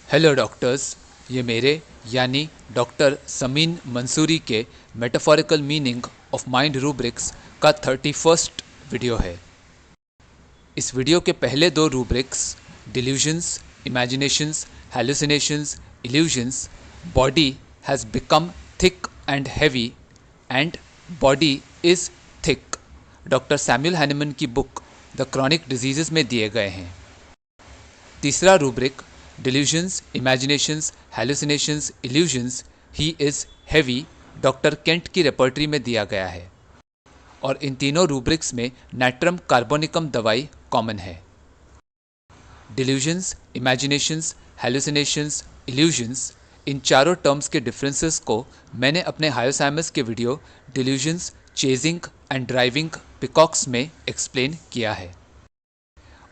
Hello doctors, ये मेरे यानी डॉक्टर समीन मंसूरी के metaphorical meaning of mind rubrics का 31st वीडियो है। इस वीडियो के पहले दो rubrics delusions, imaginations, hallucinations, illusions, body has become thick and heavy and body is thick doctor Samuel Hahnemann की बुक द क्रॉनिक डिजीजेस में दिए गए हैं। तीसरा rubric delusions, imaginations, hallucinations, illusions, he is heavy doctor Kent की repertory में दिया गया है और इन तीनों रूब्रिक्स में नाइट्रम कार्बोनिकम दवाई कॉमन है। डिल्यूजन्स, इमेजिनेशंस, हेलुसिनेशंस, इल्यूजन्स, इन चारों टर्म्स के डिफरेंसेस को मैंने अपने हायोसाइमस के video delusions, chasing and driving peacocks में एक्सप्लेन किया है।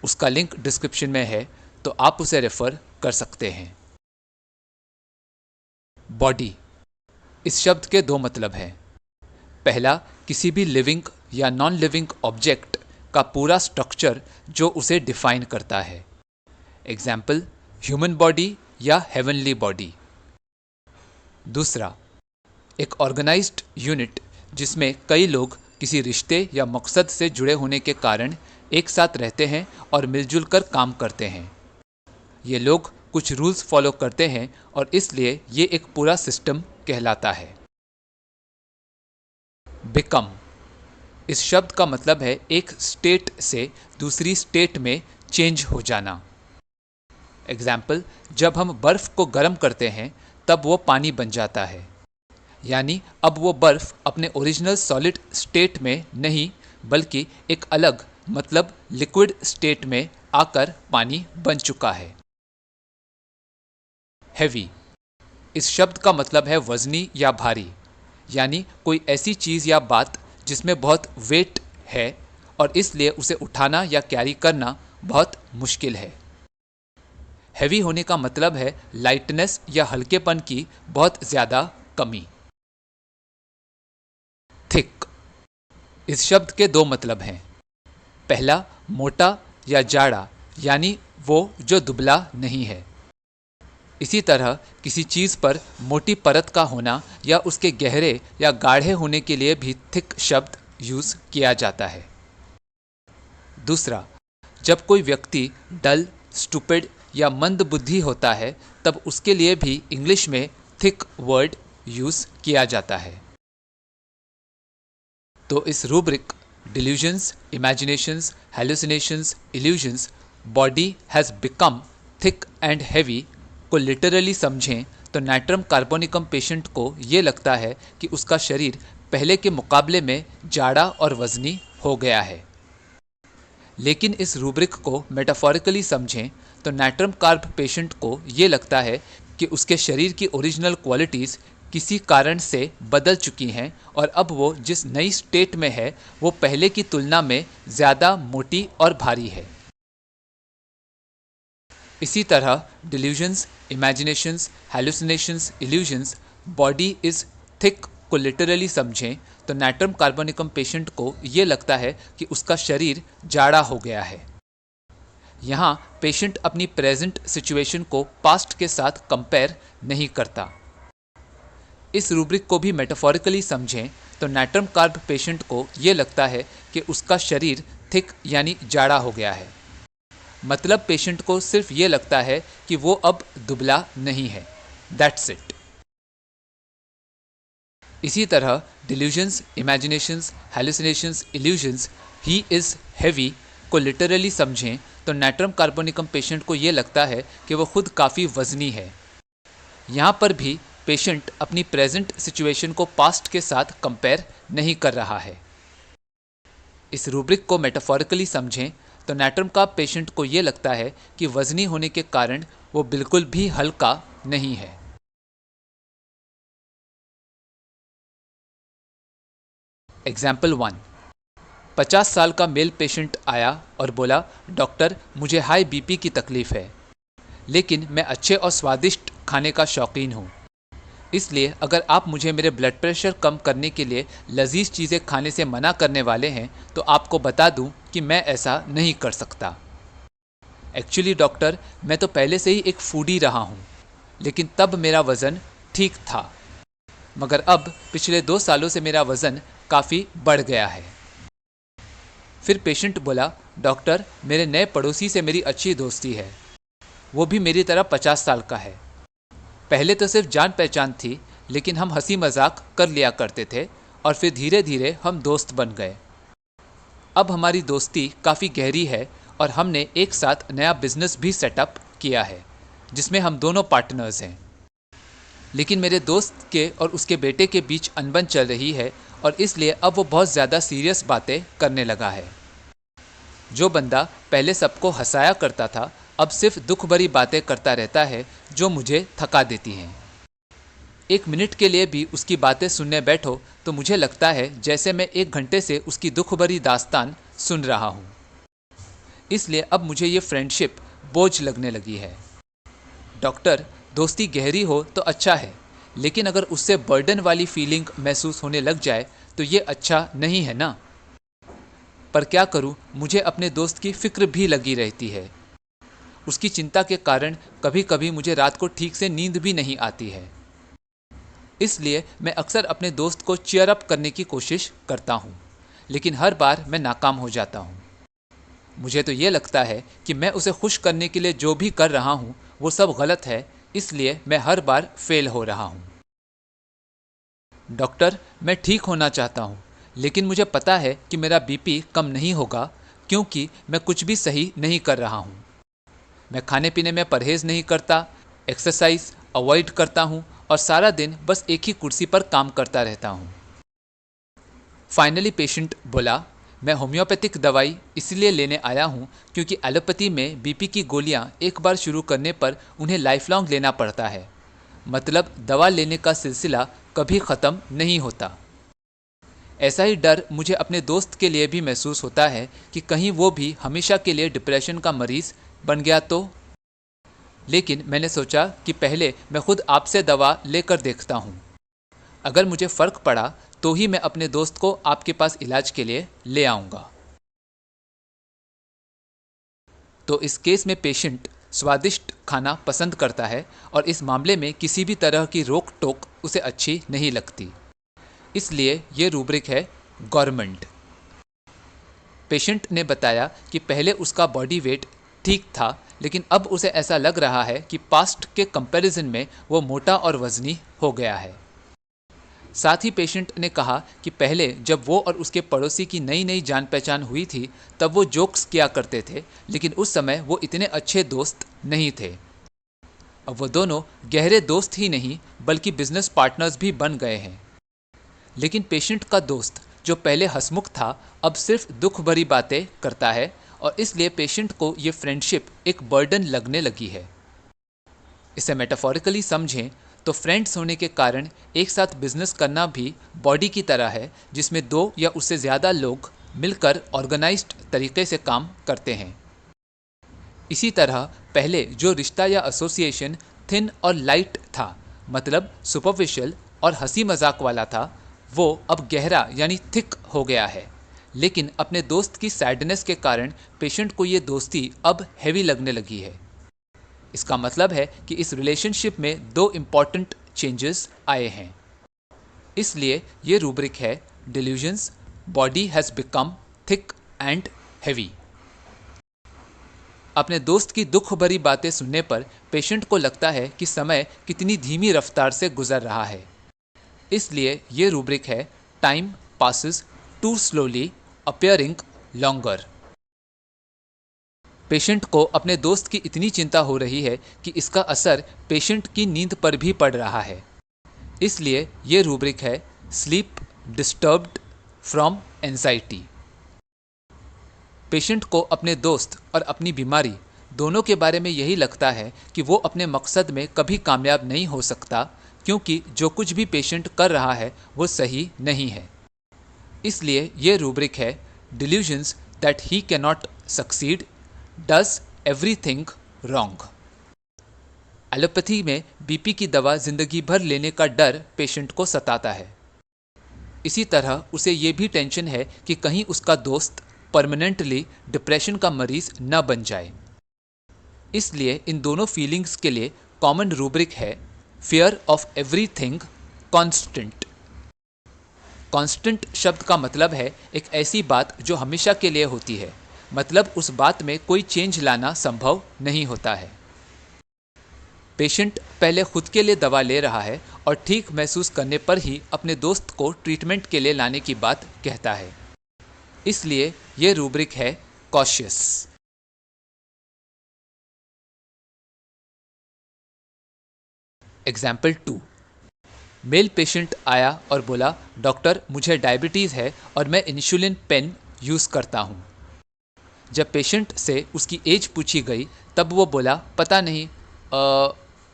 उसका लिंक डिस्क्रिप्शन में है, तो आप उसे रेफर कर सकते हैं। बॉडी, इस शब्द के दो मतलब हैं। पहला, किसी भी लिविंग या नॉन लिविंग ऑब्जेक्ट का पूरा स्ट्रक्चर जो उसे डिफाइन करता है। एग्जाम्पल, ह्यूमन बॉडी या हेवनली बॉडी। दूसरा, एक ऑर्गेनाइज्ड यूनिट जिसमें कई लोग किसी रिश्ते या मकसद से जुड़े होने के कारण एक साथ रहते हैं और मिलजुल कर काम करते हैं। ये लोग कुछ रूल्स फॉलो करते हैं और इसलिए ये एक पूरा सिस्टम कहलाता है। बिकम, इस शब्द का मतलब है एक स्टेट से दूसरी स्टेट में चेंज हो जाना। एग्जाम्पल, जब हम बर्फ को गर्म करते हैं तब वो पानी बन जाता है, यानी अब वो बर्फ अपने ओरिजिनल सॉलिड स्टेट में नहीं बल्कि एक अलग मतलब लिक्विड स्टेट में आकर पानी बन चुका है। हैवी, इस शब्द का मतलब है वजनी या भारी, यानी कोई ऐसी चीज़ या बात जिसमें बहुत वेट है और इसलिए उसे उठाना या कैरी करना बहुत मुश्किल है। हैवी होने का मतलब है लाइटनेस या हल्केपन की बहुत ज़्यादा कमी। थिक, इस शब्द के दो मतलब हैं। पहला, मोटा या जाड़ा, यानी वो जो दुबला नहीं है। इसी तरह किसी चीज़ पर मोटी परत का होना या उसके गहरे या गाढ़े होने के लिए भी थिक शब्द यूज़ किया जाता है। दूसरा, जब कोई व्यक्ति डल, स्टूपिड या मंदबुद्धि होता है तब उसके लिए भी इंग्लिश में थिक वर्ड यूज़ किया जाता है। तो इस rubric delusions, imaginations, hallucinations, illusions, body has become thick and heavy को लिटरली समझें तो नाइट्रम कार्बोनिकम पेशेंट को ये लगता है कि उसका शरीर पहले के मुकाबले में जाड़ा और वजनी हो गया है। लेकिन इस रूब्रिक को मेटाफोरिकली समझें तो नाइट्रम कार्ब पेशेंट को ये लगता है कि उसके शरीर की ओरिजिनल क्वालिटीज़ किसी कारण से बदल चुकी हैं और अब वो जिस नई स्टेट में है वो पहले की तुलना में ज़्यादा मोटी और भारी है। इसी तरह delusions, imaginations, hallucinations, illusions, body is thick को लिटरली समझें तो नाइट्रम कार्बोनिकम पेशेंट को ये लगता है कि उसका शरीर जाड़ा हो गया है। यहाँ पेशेंट अपनी प्रेजेंट सिचुएशन को पास्ट के साथ कंपेयर नहीं करता। इस रूब्रिक को भी मेटाफोरिकली समझें तो नाइट्रम कार्ब पेशेंट को ये लगता है कि उसका शरीर थिक यानी जाड़ा हो गया है। मतलब पेशेंट को सिर्फ ये लगता है कि वो अब दुबला नहीं है, दैट्स इट। इसी तरह delusions, imaginations, hallucinations, illusions, he is heavy को लिटरली समझें तो नाइट्रम कार्बोनिकम पेशेंट को ये लगता है कि वो खुद काफ़ी वजनी है। यहाँ पर भी पेशेंट अपनी प्रेजेंट सिचुएशन को पास्ट के साथ कंपेयर नहीं कर रहा है। इस रूब्रिक को मेटाफोरिकली समझें तो नाइट्रम कार्ब पेशेंट को ये लगता है कि वजनी होने के कारण वो बिल्कुल भी हल्का नहीं है। एग्जाम्पल 1, 50 साल का मेल पेशेंट आया और बोला, डॉक्टर मुझे हाई बीपी की तकलीफ़ है, लेकिन मैं अच्छे और स्वादिष्ट खाने का शौकीन हूँ, इसलिए अगर आप मुझे मेरे ब्लड प्रेशर कम करने के लिए लजीज चीज़ें खाने से मना करने वाले हैं तो आपको बता दूं कि मैं ऐसा नहीं कर सकता। एक्चुअली डॉक्टर, मैं तो पहले से ही एक फूडी रहा हूँ, लेकिन तब मेरा वज़न ठीक था, मगर अब पिछले 2 सालों से मेरा वज़न काफ़ी बढ़ गया है। फिर पेशेंट बोला, डॉक्टर, मेरे नए पड़ोसी से मेरी अच्छी दोस्ती है। वो भी मेरी तरह 50 साल का है। पहले तो सिर्फ जान पहचान थी, लेकिन हम हंसी मजाक कर लिया करते थे और फिर धीरे धीरे हम दोस्त बन गए। अब हमारी दोस्ती काफ़ी गहरी है और हमने एक साथ नया बिजनेस भी सेटअप किया है, जिसमें हम दोनों पार्टनर्स हैं। लेकिन मेरे दोस्त के और उसके बेटे के बीच अनबन चल रही है और इसलिए अब वो बहुत ज़्यादा सीरियस बातें करने लगा है। जो बंदा पहले सबको हंसाया करता था, अब सिर्फ दुख भरी बातें करता रहता है जो मुझे थका देती हैं। 1 मिनट के लिए भी उसकी बातें सुनने बैठो तो मुझे लगता है जैसे मैं 1 घंटे से उसकी दुख भरी दास्तान सुन रहा हूँ। इसलिए अब मुझे ये फ्रेंडशिप बोझ लगने लगी है। डॉक्टर, दोस्ती गहरी हो तो अच्छा है, लेकिन अगर उससे बर्डन वाली फीलिंग महसूस होने लग जाए तो ये अच्छा नहीं है ना। पर क्या करूँ, मुझे अपने दोस्त की फिक्र भी लगी रहती है। उसकी चिंता के कारण कभी कभी मुझे रात को ठीक से नींद भी नहीं आती है। इसलिए मैं अक्सर अपने दोस्त को चीयर अप करने की कोशिश करता हूँ, लेकिन हर बार मैं नाकाम हो जाता हूँ। मुझे तो ये लगता है कि मैं उसे खुश करने के लिए जो भी कर रहा हूँ वो सब गलत है, इसलिए मैं हर बार फेल हो रहा हूँ। डॉक्टर, मैं ठीक होना चाहता हूँ, लेकिन मुझे पता है कि मेरा बीपी कम नहीं होगा क्योंकि मैं कुछ भी सही नहीं कर रहा हूँ। मैं खाने पीने में परहेज़ नहीं करता, एक्सरसाइज अवॉइड करता हूँ और सारा दिन बस एक ही कुर्सी पर काम करता रहता हूँ। फाइनली पेशेंट बोला, मैं होम्योपैथिक दवाई इसलिए लेने आया हूँ क्योंकि एलोपैथी में बीपी की गोलियाँ एक बार शुरू करने पर उन्हें लाइफ लॉन्ग लेना पड़ता है। मतलब दवा लेने का सिलसिला कभी ख़त्म नहीं होता। ऐसा ही डर मुझे अपने दोस्त के लिए भी महसूस होता है कि कहीं वो भी हमेशा के लिए डिप्रेशन का मरीज़ बन गया तो। लेकिन मैंने सोचा कि पहले मैं खुद आपसे दवा लेकर देखता हूँ। अगर मुझे फ़र्क पड़ा तो ही मैं अपने दोस्त को आपके पास इलाज के लिए ले आऊँगा। तो इस केस में पेशेंट स्वादिष्ट खाना पसंद करता है और इस मामले में किसी भी तरह की रोक टोक उसे अच्छी नहीं लगती। इसलिए ये रूब्रिक है गवर्नमेंट। पेशेंट ने बताया कि पहले उसका बॉडी वेट ठीक था, लेकिन अब उसे ऐसा लग रहा है कि पास्ट के कंपैरिजन में वो मोटा और वजनी हो गया है। साथ ही पेशेंट ने कहा कि पहले जब वो और उसके पड़ोसी की नई नई जान पहचान हुई थी तब वो जोक्स किया करते थे, लेकिन उस समय वो इतने अच्छे दोस्त नहीं थे। अब वो दोनों गहरे दोस्त ही नहीं बल्कि बिजनेस पार्टनर्स भी बन गए हैं। लेकिन पेशेंट का दोस्त जो पहले हंसमुख था अब सिर्फ दुख भरी बातें करता है और इसलिए पेशेंट को ये फ्रेंडशिप एक बर्डन लगने लगी है। इसे मेटाफोरिकली समझें तो फ्रेंड्स होने के कारण एक साथ बिजनेस करना भी बॉडी की तरह है जिसमें 2 या उससे ज़्यादा लोग मिलकर ऑर्गेनाइज्ड तरीके से काम करते हैं। इसी तरह पहले जो रिश्ता या एसोसिएशन थिन और लाइट था, मतलब सुपरफिशियल और हंसी मजाक वाला था, वो अब गहरा यानी थिक हो गया है। लेकिन अपने दोस्त की सैडनेस के कारण पेशेंट को ये दोस्ती अब हैवी लगने लगी है। इसका मतलब है कि इस रिलेशनशिप में 2 इम्पॉर्टेंट चेंजेस आए हैं। इसलिए ये रूब्रिक है delusions, body has become thick and heavy. अपने दोस्त की दुख भरी बातें सुनने पर पेशेंट को लगता है कि समय कितनी धीमी रफ्तार से गुजर रहा है। इसलिए ये रूब्रिक है time passes to slowly appearing longer. Patient को अपने दोस्त की इतनी चिंता हो रही है कि इसका असर पेशेंट की नींद पर भी पड़ रहा है। इसलिए ये रूब्रिक है sleep disturbed from anxiety. Patient को अपने दोस्त और अपनी बीमारी दोनों के बारे में यही लगता है कि वो अपने मकसद में कभी कामयाब नहीं हो सकता क्योंकि जो कुछ भी पेशेंट कर रहा है वो सही नहीं है। इसलिए ये रूब्रिक है delusions that he can not succeed does everything wrong. Allopathy में बीपी की दवा जिंदगी भर लेने का डर पेशेंट को सताता है। इसी तरह उसे ये भी टेंशन है कि कहीं उसका दोस्त परमानेंटली डिप्रेशन का मरीज न बन जाए। इसलिए इन दोनों फीलिंग्स के लिए कॉमन रूब्रिक है fear of everything constant. Constant शब्द का मतलब है एक ऐसी बात जो हमेशा के लिए होती है, मतलब उस बात में कोई चेंज लाना संभव नहीं होता है। पेशेंट पहले खुद के लिए दवा ले रहा है और ठीक महसूस करने पर ही अपने दोस्त को ट्रीटमेंट के लिए लाने की बात कहता है, इसलिए ये रूब्रिक है कॉशियस। एग्जाम्पल 2। मेल पेशेंट आया और बोला, डॉक्टर मुझे डायबिटीज़ है और मैं इंसुलिन पेन यूज़ करता हूँ। जब पेशेंट से उसकी एज पूछी गई तब वो बोला, पता नहीं,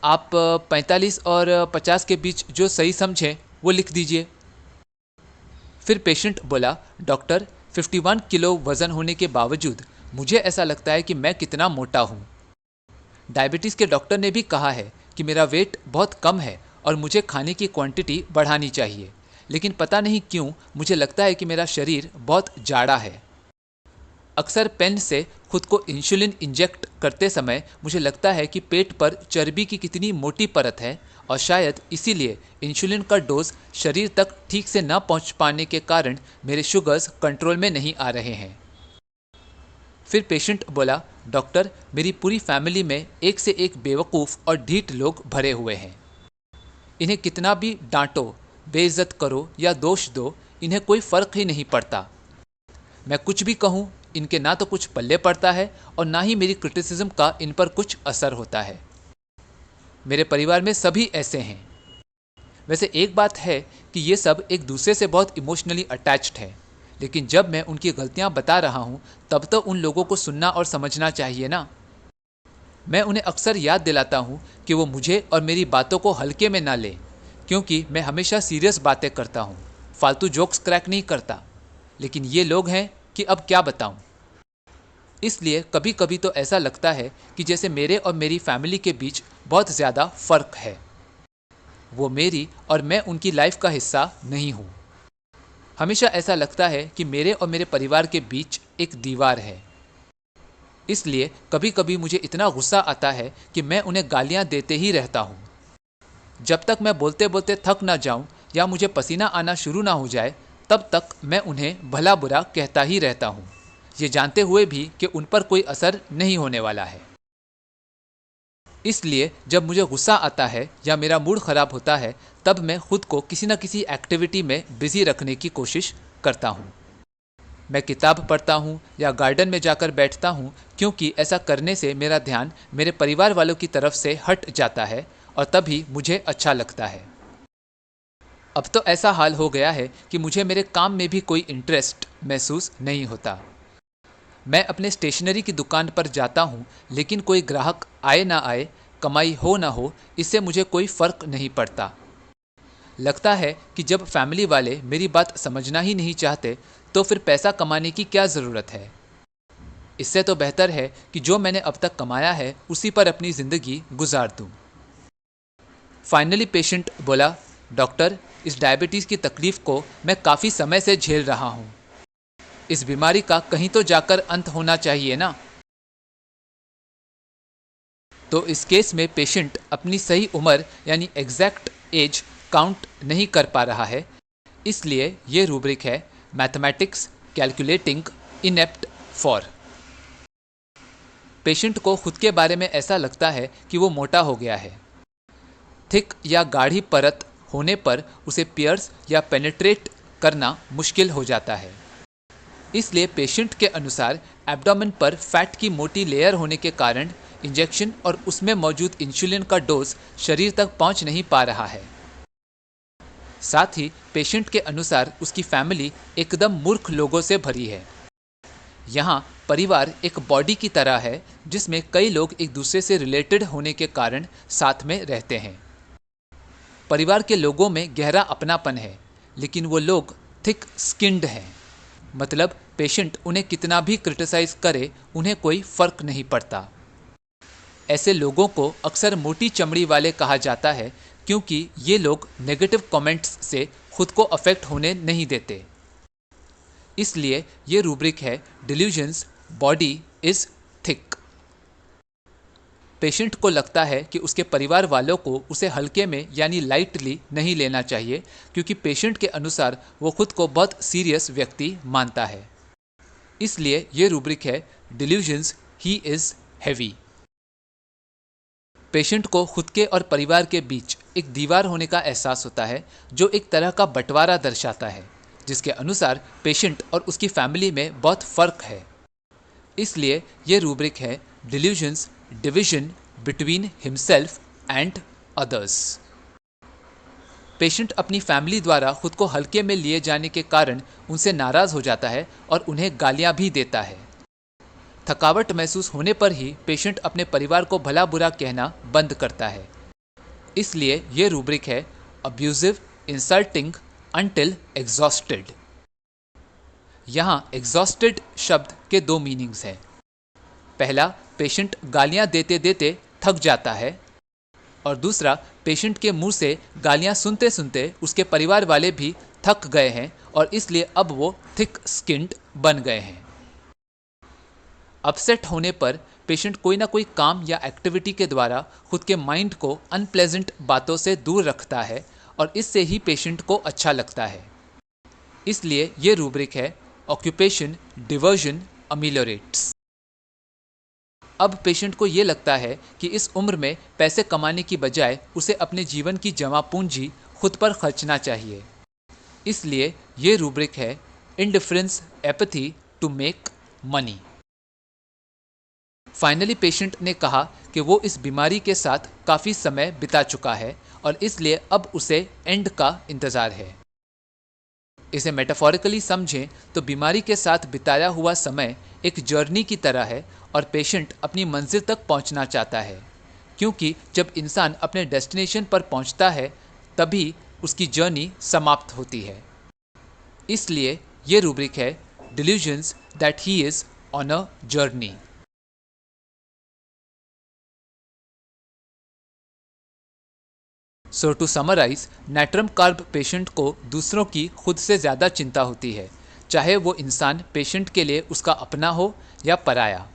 आप 45 और 50 के बीच जो सही समझें वो लिख दीजिए। फिर पेशेंट बोला, डॉक्टर 51 किलो वज़न होने के बावजूद मुझे ऐसा लगता है कि मैं कितना मोटा हूँ। डायबिटीज़ के डॉक्टर ने भी कहा है कि मेरा वेट बहुत कम है और मुझे खाने की क्वांटिटी बढ़ानी चाहिए, लेकिन पता नहीं क्यों मुझे लगता है कि मेरा शरीर बहुत जाड़ा है। अक्सर पेन से खुद को इंसुलिन इंजेक्ट करते समय मुझे लगता है कि पेट पर चर्बी की कितनी मोटी परत है और शायद इसीलिए इंसुलिन का डोज शरीर तक ठीक से न पहुंच पाने के कारण मेरे शुगर्स कंट्रोल में नहीं आ रहे हैं। फिर पेशेंट बोला, डॉक्टर मेरी पूरी फैमिली में एक से एक बेवकूफ़ और ढीठ लोग भरे हुए हैं। इन्हें कितना भी डांटो, बेइज्जत करो या दोष दो, इन्हें कोई फ़र्क ही नहीं पड़ता। मैं कुछ भी कहूँ इनके ना तो कुछ पल्ले पड़ता है और ना ही मेरी क्रिटिसिज्म का इन पर कुछ असर होता है। मेरे परिवार में सभी ऐसे हैं। वैसे एक बात है कि ये सब एक दूसरे से बहुत इमोशनली अटैच्ड है, लेकिन जब मैं उनकी गलतियां बता रहा हूँ तब तो उन लोगों को सुनना और समझना चाहिए ना। मैं उन्हें अक्सर याद दिलाता हूँ कि वो मुझे और मेरी बातों को हल्के में ना लें, क्योंकि मैं हमेशा सीरियस बातें करता हूँ, फालतू जोक्स क्रैक नहीं करता। लेकिन ये लोग हैं कि अब क्या बताऊं। इसलिए कभी कभी तो ऐसा लगता है कि जैसे मेरे और मेरी फैमिली के बीच बहुत ज़्यादा फ़र्क है। वो मेरी और मैं उनकी लाइफ का हिस्सा नहीं हूँ। हमेशा ऐसा लगता है कि मेरे और मेरे परिवार के बीच एक दीवार है। इसलिए कभी कभी मुझे इतना गुस्सा आता है कि मैं उन्हें गालियाँ देते ही रहता हूँ। जब तक मैं बोलते बोलते थक ना जाऊँ या मुझे पसीना आना शुरू ना हो जाए तब तक मैं उन्हें भला बुरा कहता ही रहता हूँ, ये जानते हुए भी कि उन पर कोई असर नहीं होने वाला है। इसलिए जब मुझे गुस्सा आता है या मेरा मूड ख़राब होता है तब मैं खुद को किसी न किसी एक्टिविटी में बिजी रखने की कोशिश करता हूँ। मैं किताब पढ़ता हूँ या गार्डन में जाकर बैठता हूँ, क्योंकि ऐसा करने से मेरा ध्यान मेरे परिवार वालों की तरफ से हट जाता है और तभी मुझे अच्छा लगता है। अब तो ऐसा हाल हो गया है कि मुझे मेरे काम में भी कोई इंटरेस्ट महसूस नहीं होता। मैं अपने स्टेशनरी की दुकान पर जाता हूँ, लेकिन कोई ग्राहक आए ना आए, कमाई हो ना हो, इससे मुझे कोई फ़र्क नहीं पड़ता। लगता है कि जब फैमिली वाले मेरी बात समझना ही नहीं चाहते तो फिर पैसा कमाने की क्या ज़रूरत है। इससे तो बेहतर है कि जो मैंने अब तक कमाया है उसी पर अपनी ज़िंदगी गुजार दूँ। फाइनली पेशेंट बोला, डॉक्टर इस डायबिटीज़ की तकलीफ़ को मैं काफ़ी समय से झेल रहा हूँ। इस बीमारी का कहीं तो जाकर अंत होना चाहिए ना। तो इस केस में पेशेंट अपनी सही उम्र यानी एग्जैक्ट एज काउंट नहीं कर पा रहा है, इसलिए ये रूब्रिक है mathematics calculating inept for. Patient को खुद के बारे में ऐसा लगता है कि वो मोटा हो गया है। थिक या गाढ़ी परत होने पर उसे पियर्स या पेनेट्रेट करना मुश्किल हो जाता है। इसलिए पेशेंट के अनुसार एब्डोमेन पर फैट की मोटी लेयर होने के कारण इंजेक्शन और उसमें मौजूद इंसुलिन का डोज शरीर तक पहुंच नहीं पा रहा है। साथ ही पेशेंट के अनुसार उसकी फैमिली एकदम मूर्ख लोगों से भरी है। यहाँ परिवार एक बॉडी की तरह है जिसमें कई लोग एक दूसरे से रिलेटेड होने के कारण साथ में रहते हैं। परिवार के लोगों में गहरा अपनापन है, लेकिन वो लोग थिक स्किन्ड हैं, मतलब पेशेंट उन्हें कितना भी क्रिटिसाइज करे उन्हें कोई फर्क नहीं पड़ता। ऐसे लोगों को अक्सर मोटी चमड़ी वाले कहा जाता है, क्योंकि ये लोग नेगेटिव कमेंट्स से खुद को अफेक्ट होने नहीं देते। इसलिए ये रूब्रिक है delusions body is thick. Patient को लगता है कि उसके परिवार वालों को उसे हल्के में यानी लाइटली नहीं लेना चाहिए, क्योंकि पेशेंट के अनुसार वो खुद को बहुत सीरियस व्यक्ति मानता है। इसलिए ये रूब्रिक है delusions he is heavy. Patient को खुद के और परिवार के बीच एक दीवार होने का एहसास होता है, जो एक तरह का बंटवारा दर्शाता है, जिसके अनुसार पेशेंट और उसकी फैमिली में बहुत फर्क है। इसलिए ये रूब्रिक है delusions division between himself and others. Patient अपनी फैमिली द्वारा खुद को हल्के में लिए जाने के कारण उनसे नाराज हो जाता है और उन्हें गालियां भी देता है। थकावट महसूस होने पर ही पेशेंट अपने परिवार को भला बुरा कहना बंद करता है। इसलिए ये रूब्रिक है अब्यूजिव इंसल्टिंग अंटिल एग्जॉस्टेड। यहाँ एग्जॉस्टेड शब्द के दो मीनिंग्स हैं। पहला, पेशेंट गालियां देते देते थक जाता है, और दूसरा, पेशेंट के मुंह से गालियां सुनते सुनते उसके परिवार वाले भी थक गए हैं और इसलिए अब वो थिक स्किन्ड बन गए हैं। अपसेट होने पर पेशेंट कोई ना कोई काम या एक्टिविटी के द्वारा खुद के माइंड को अनप्लेजेंट बातों से दूर रखता है और इससे ही पेशेंट को अच्छा लगता है। इसलिए ये रूब्रिक है ऑक्यूपेशन डिवर्जन अमिलोरेट्स। अब पेशेंट को ये लगता है कि इस उम्र में पैसे कमाने की बजाय उसे अपने जीवन की जमा पूंजी खुद पर खर्चना चाहिए। इसलिए ये रूब्रिक है indifference apathy to make money. Finally patient ने कहा कि वो इस बीमारी के साथ काफ़ी समय बिता चुका है और इसलिए अब उसे एंड का इंतज़ार है। इसे मेटाफोरिकली समझें तो बीमारी के साथ बिताया हुआ समय एक जर्नी की तरह है और पेशेंट अपनी मंजिल तक पहुंचना चाहता है, क्योंकि जब इंसान अपने डेस्टिनेशन पर पहुंचता है तभी उसकी जर्नी समाप्त होती है। इसलिए ये रूब्रिक है delusions that he is on a journey. So to summarize, natrum carb patient को दूसरों की खुद से ज़्यादा चिंता होती है, चाहे वो इंसान पेशेंट के लिए उसका अपना हो या पराया।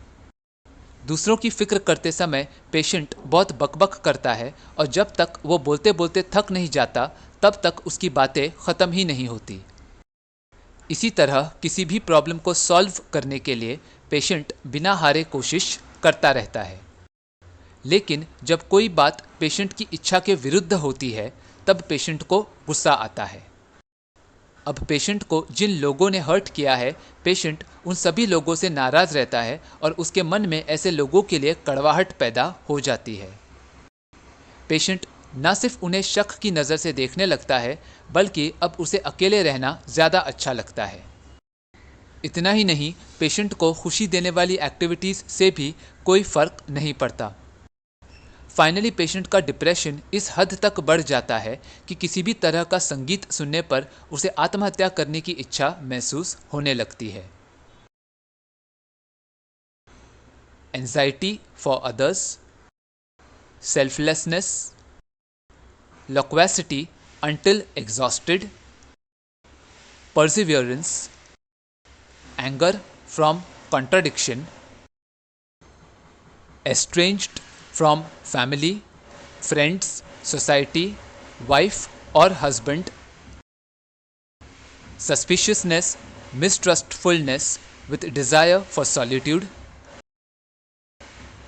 दूसरों की फिक्र करते समय पेशेंट बहुत बकबक करता है और जब तक वो बोलते बोलते थक नहीं जाता तब तक उसकी बातें ख़त्म ही नहीं होती। इसी तरह किसी भी प्रॉब्लम को सॉल्व करने के लिए पेशेंट बिना हारे कोशिश करता रहता है। लेकिन जब कोई बात पेशेंट की इच्छा के विरुद्ध होती है तब पेशेंट को गुस्सा आता है। अब पेशेंट को जिन लोगों ने हर्ट किया है, पेशेंट उन सभी लोगों से नाराज़ रहता है और उसके मन में ऐसे लोगों के लिए कड़वाहट पैदा हो जाती है। पेशेंट न सिर्फ उन्हें शक की नज़र से देखने लगता है, बल्कि अब उसे अकेले रहना ज़्यादा अच्छा लगता है। इतना ही नहीं, पेशेंट को खुशी देने वाली एक्टिविटीज़ से भी कोई फ़र्क नहीं पड़ता। फाइनली पेशेंट का डिप्रेशन इस हद तक बढ़ जाता है कि किसी भी तरह का संगीत सुनने पर उसे आत्महत्या करने की इच्छा महसूस होने लगती है। Anxiety for others, selflessness, loquacity until exhausted, perseverance, anger from contradiction, estranged from family, friends, society, wife or husband, suspiciousness, mistrustfulness with desire for solitude,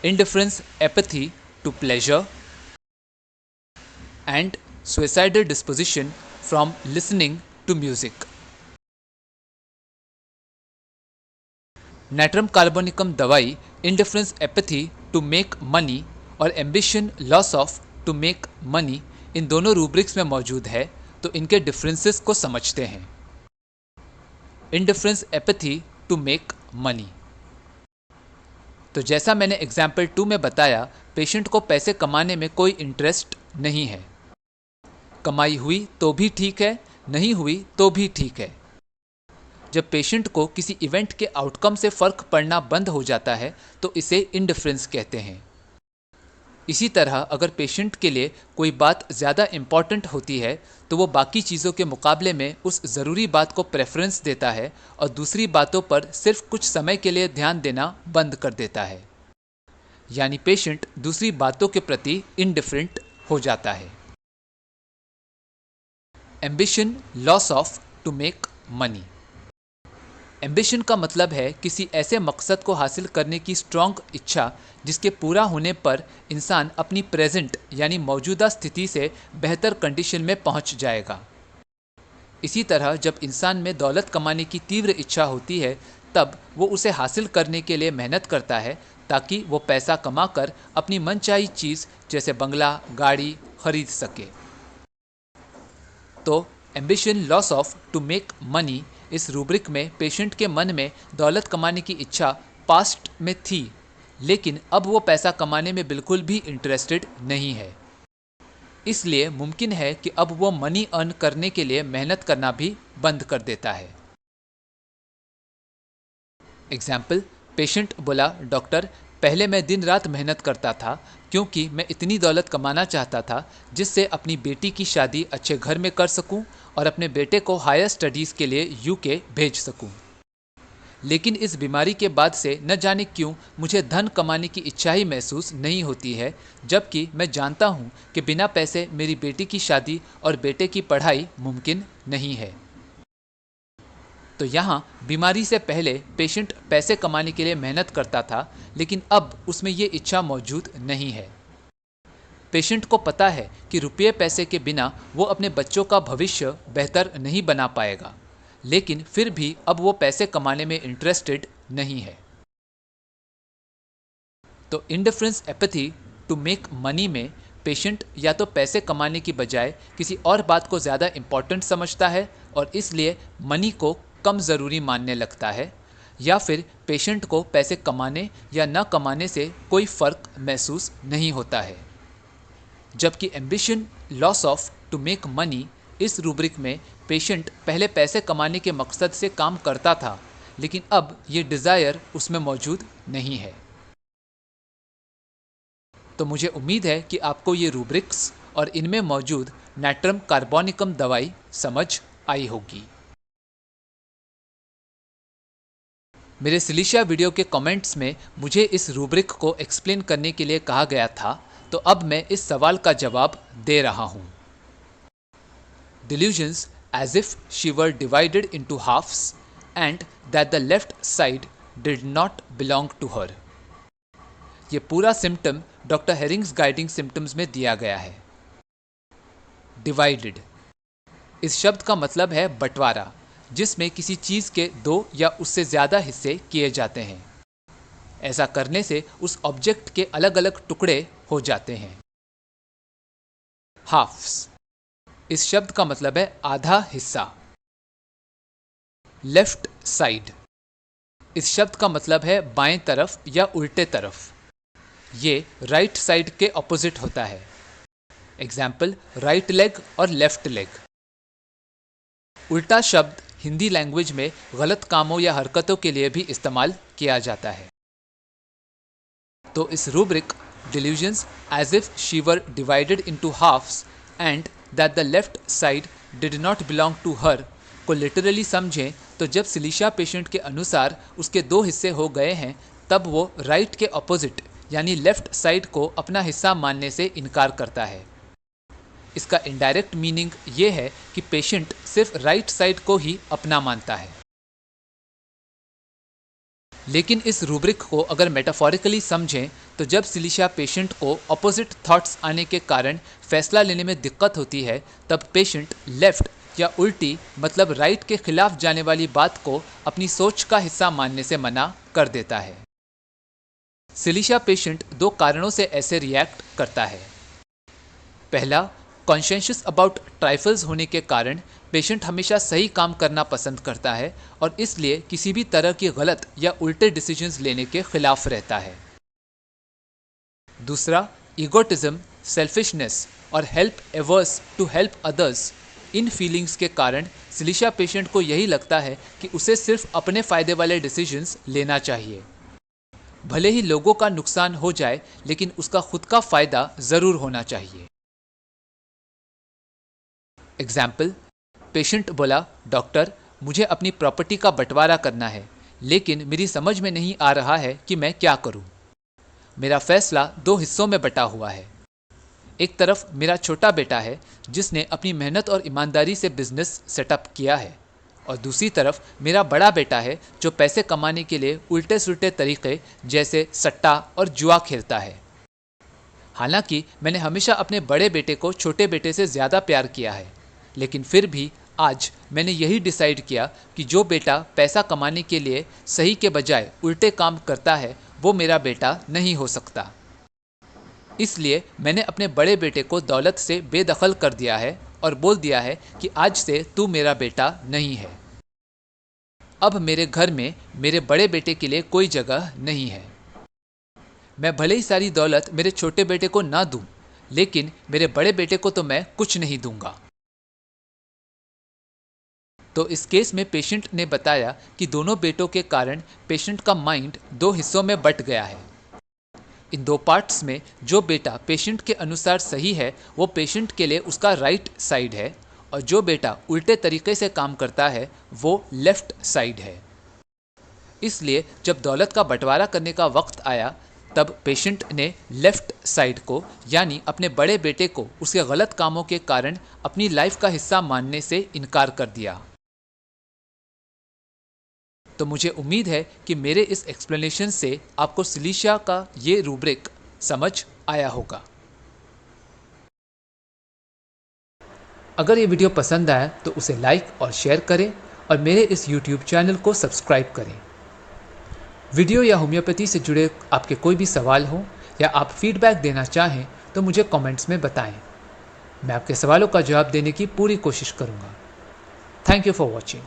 indifference, apathy to pleasure, and suicidal disposition from listening to music. नाइट्रम कार्बोनिकम दवाई indifference apathy to make money और ambition loss of to make money इन दोनों rubrics में मौजूद है, तो इनके डिफरेंसेस को समझते हैं। Indifference apathy to make money, तो जैसा मैंने एग्जाम्पल 2 में बताया, पेशेंट को पैसे कमाने में कोई इंटरेस्ट नहीं है। कमाई हुई तो भी ठीक है, नहीं हुई तो भी ठीक है। जब पेशेंट को किसी इवेंट के आउटकम से फ़र्क पड़ना बंद हो जाता है तो इसे इंडिफरेंस कहते हैं। इसी तरह अगर पेशेंट के लिए कोई बात ज़्यादा इम्पॉर्टेंट होती है तो वो बाकी चीज़ों के मुकाबले में उस ज़रूरी बात को प्रेफरेंस देता है और दूसरी बातों पर सिर्फ कुछ समय के लिए ध्यान देना बंद कर देता है। यानी पेशेंट दूसरी बातों के प्रति इनडिफरेंट हो जाता है। Ambition, loss of to make money. Ambition का मतलब है किसी ऐसे मकसद को हासिल करने की स्ट्रॉन्ग इच्छा जिसके पूरा होने पर इंसान अपनी प्रेजेंट यानी मौजूदा स्थिति से बेहतर कंडीशन में पहुंच जाएगा। इसी तरह जब इंसान में दौलत कमाने की तीव्र इच्छा होती है तब वो उसे हासिल करने के लिए मेहनत करता है ताकि वो पैसा कमाकर अपनी मनचाही चीज़ जैसे बंगला, गाड़ी खरीद सके। तो ambition, loss of to make money इस रूब्रिक में पेशेंट के मन में दौलत कमाने की इच्छा पास्ट में थी, लेकिन अब वो पैसा कमाने में बिल्कुल भी इंटरेस्टेड नहीं है। इसलिए मुमकिन है कि अब वो मनी अर्न करने के लिए मेहनत करना भी बंद कर देता है। एग्जाम्पल, पेशेंट बोला, डॉक्टर पहले मैं दिन रात मेहनत करता था क्योंकि मैं इतनी दौलत कमाना चाहता था जिससे अपनी बेटी की शादी अच्छे घर में कर सकूं और अपने बेटे को हायर स्टडीज़ के लिए यूके भेज सकूं। लेकिन इस बीमारी के बाद से न जाने क्यों मुझे धन कमाने की इच्छा ही महसूस नहीं होती है, जबकि मैं जानता हूं कि बिना पैसे मेरी बेटी की शादी और बेटे की पढ़ाई मुमकिन नहीं है। तो यहाँ बीमारी से पहले पेशेंट पैसे कमाने के लिए मेहनत करता था, लेकिन अब उसमें ये इच्छा मौजूद नहीं है। पेशेंट को पता है कि रुपये पैसे के बिना वो अपने बच्चों का भविष्य बेहतर नहीं बना पाएगा, लेकिन फिर भी अब वो पैसे कमाने में इंटरेस्टेड नहीं है। तो indifference apathy to make money में पेशेंट या तो पैसे कमाने की बजाय किसी और बात को ज़्यादा इम्पॉर्टेंट समझता है और इसलिए मनी को कम ज़रूरी मानने लगता है, या फिर पेशेंट को पैसे कमाने या न कमाने से कोई फ़र्क महसूस नहीं होता है। जबकि ambition, loss of to make money इस रूब्रिक में पेशेंट पहले पैसे कमाने के मकसद से काम करता था, लेकिन अब ये डिज़ायर उसमें मौजूद नहीं है। तो मुझे उम्मीद है कि आपको ये रूब्रिक्स और इनमें मौजूद नैट्रम कार्बोनिकम दवाई समझ आई होगी। मेरे सिलिशिया वीडियो के कमेंट्स में मुझे इस रूब्रिक को एक्सप्लेन करने के लिए कहा गया था, तो अब मैं इस सवाल का जवाब दे रहा हूँ। Delusions as if she were divided into halves and that the left side did not belong to her। ये पूरा symptom doctor Hering's guiding symptoms में दिया गया है। डिवाइडेड इस शब्द का मतलब है बंटवारा, जिसमें किसी चीज़ के दो या उससे ज़्यादा हिस्से किए जाते हैं। ऐसा करने से उस ऑब्जेक्ट के अलग अलग टुकड़े हो जाते हैं। हाफ्स इस शब्द का मतलब है आधा हिस्सा। लेफ्ट साइड इस शब्द का मतलब है बाएं तरफ या उल्टे तरफ। ये राइट साइड के ऑपोजिट होता है। एग्जाम्पल, राइट लेग और लेफ्ट लेग। उल्टा शब्द हिंदी लैंग्वेज में गलत कामों या हरकतों के लिए भी इस्तेमाल किया जाता है। तो इस rubric delusions as if she were divided into halves and that the left side did not belong to her को लिटरली समझें तो जब सिलिशिया पेशेंट के अनुसार उसके दो हिस्से हो गए हैं, तब वो राइट के ऑपोजिट यानी लेफ्ट साइड को अपना हिस्सा मानने से इनकार करता है। इसका इनडायरेक्ट मीनिंग ये है कि पेशेंट सिर्फ राइट साइड को ही अपना मानता है। लेकिन इस रूब्रिक को अगर मेटाफोरिकली समझें तो जब सिलिशिया पेशेंट को ऑपोजिट थॉट्स आने के कारण फैसला लेने में दिक्कत होती है, तब पेशेंट लेफ्ट या उल्टी मतलब राइट के खिलाफ जाने वाली बात को अपनी सोच का हिस्सा मानने से मना कर देता है। सिलिशिया पेशेंट दो कारणों से ऐसे रिएक्ट करता है। पहला, कॉन्शियस अबाउट ट्राइफल्स होने के कारण पेशेंट हमेशा सही काम करना पसंद करता है और इसलिए किसी भी तरह की गलत या उल्टे डिसीजंस लेने के खिलाफ रहता है। दूसरा, ईगोटिज्म, सेल्फिशनेस और help averse to help others, इन फीलिंग्स के कारण सिलिशिया पेशेंट को यही लगता है कि उसे सिर्फ अपने फ़ायदे वाले डिसीजंस लेना चाहिए। भले ही लोगों का नुकसान हो जाए, लेकिन उसका खुद का फ़ायदा ज़रूर होना चाहिए। एग्जाम्पल, पेशेंट बोला, डॉक्टर मुझे अपनी प्रॉपर्टी का बंटवारा करना है, लेकिन मेरी समझ में नहीं आ रहा है कि मैं क्या करूं। मेरा फैसला दो हिस्सों में बटा हुआ है। एक तरफ मेरा छोटा बेटा है जिसने अपनी मेहनत और ईमानदारी से बिजनेस सेटअप किया है, और दूसरी तरफ मेरा बड़ा बेटा है जो पैसे कमाने के लिए उल्टे सुल्टे तरीके जैसे सट्टा और जुआ खेलता है। हालांकि मैंने हमेशा अपने बड़े बेटे को छोटे बेटे से ज़्यादा प्यार किया है, लेकिन फिर भी आज मैंने यही डिसाइड किया कि जो बेटा पैसा कमाने के लिए सही के बजाय उल्टे काम करता है वो मेरा बेटा नहीं हो सकता। इसलिए मैंने अपने बड़े बेटे को दौलत से बेदखल कर दिया है और बोल दिया है कि आज से तू मेरा बेटा नहीं है। अब मेरे घर में मेरे बड़े बेटे के लिए कोई जगह नहीं है। मैं भले ही सारी दौलत मेरे छोटे बेटे को ना दूं, लेकिन मेरे बड़े बेटे को तो मैं कुछ नहीं दूंगा। तो इस केस में पेशेंट ने बताया कि दोनों बेटों के कारण पेशेंट का माइंड दो हिस्सों में बट गया है। इन दो पार्ट्स में जो बेटा पेशेंट के अनुसार सही है वो पेशेंट के लिए उसका राइट साइड है, और जो बेटा उल्टे तरीके से काम करता है वो लेफ्ट साइड है। इसलिए जब दौलत का बंटवारा करने का वक्त आया तब पेशेंट ने लेफ्ट साइड को, यानी अपने बड़े बेटे को उसके गलत कामों के कारण अपनी लाइफ का हिस्सा मानने से इनकार कर दिया। तो मुझे उम्मीद है कि मेरे इस एक्सप्लेनेशन से आपको सिलीशिया का ये रूब्रिक समझ आया होगा। अगर ये वीडियो पसंद आया तो उसे लाइक और शेयर करें, और मेरे इस YouTube चैनल को सब्सक्राइब करें। वीडियो या होम्योपैथी से जुड़े आपके कोई भी सवाल हो या आप फीडबैक देना चाहें तो मुझे कमेंट्स में बताएं। मैं आपके सवालों का जवाब देने की पूरी कोशिश करूँगा। Thank you for watching.